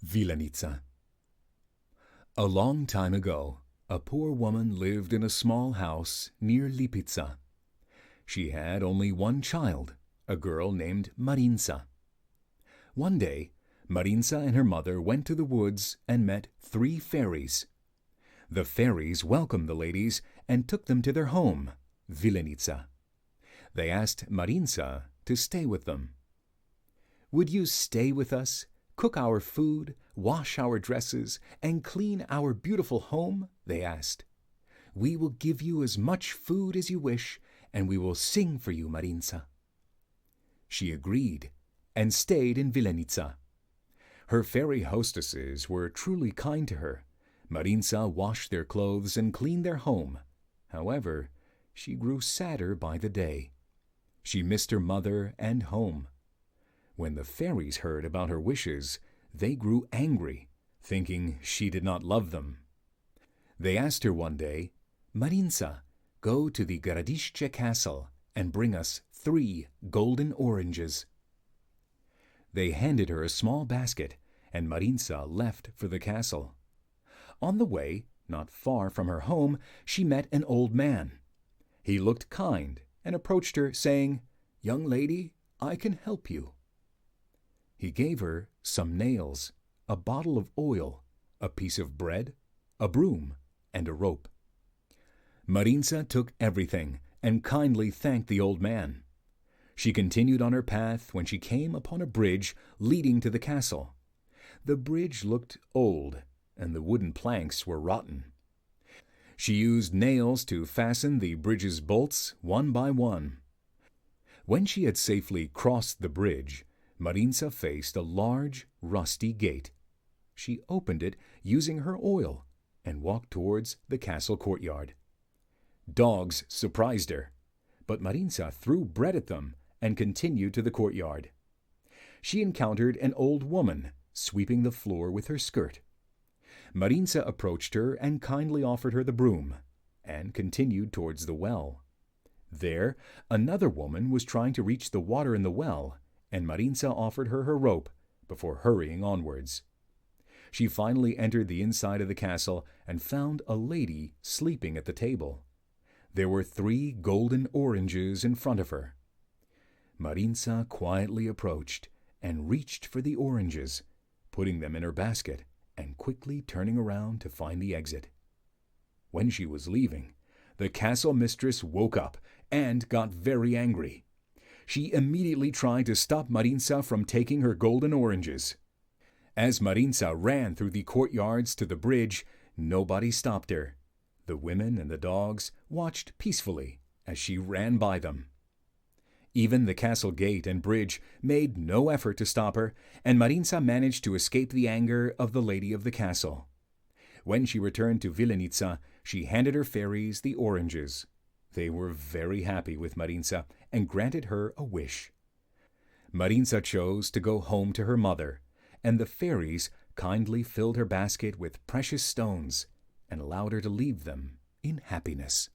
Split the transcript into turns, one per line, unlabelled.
Vilenica. A long time ago, a poor woman lived in a small house near Lipica. She had only one child, a girl named Marinca. One day, Marinca and her mother went to the woods and met 3 fairies. The fairies welcomed the ladies and took them to their home, Vilenica. They asked Marinca to stay with them. "Would you stay with us, cook our food, wash our dresses, and clean our beautiful home?" they asked. "We will give you as much food as you wish, and we will sing for you, Marinca." She agreed and stayed in Vilenica. Her fairy hostesses were truly kind to her. Marinca washed their clothes and cleaned their home. However, she grew sadder by the day. She missed her mother and home. When the fairies heard about her wishes, they grew angry, thinking she did not love them. They asked her one day, "Marinca, go to the ljudske castle and bring us 3 golden oranges." They handed her a small basket, and Marinca left for the castle. On the way, not far from her home, she met an old man. He looked kind and approached her, saying, "Young lady, I can help you." He gave her some nails, a bottle of oil, a piece of bread, a broom, and a rope. Marinca took everything and kindly thanked the old man. She continued on her path when she came upon a bridge leading to the castle. The bridge looked old, and the wooden planks were rotten. She used nails to fasten the bridge's bolts one by one. When she had safely crossed the bridge, Marinca faced a large, rusty gate. She opened it using her oil and walked towards the castle courtyard. Dogs surprised her, but Marinca threw bread at them and continued to the courtyard. She encountered an old woman sweeping the floor with her skirt. Marinca approached her and kindly offered her the broom, and continued towards the well. There, another woman was trying to reach the water in the well, and Marinca offered her her rope before hurrying onwards. She finally entered the inside of the castle and found a lady sleeping at the table. There were 3 golden oranges in front of her. Marinca quietly approached and reached for the oranges, putting them in her basket and quickly turning around to find the exit. When she was leaving, the castle mistress woke up and got very angry. She immediately tried to stop Marinca from taking her golden oranges. As Marinca ran through the courtyards to the bridge, nobody stopped her. The women and the dogs watched peacefully as she ran by them. Even the castle gate and bridge made no effort to stop her, and Marinca managed to escape the anger of the lady of the castle. When she returned to Vilenica, she handed her fairies the oranges. They were very happy with Marinca and granted her a wish. Marinca chose to go home to her mother, and the fairies kindly filled her basket with precious stones and allowed her to leave them in happiness.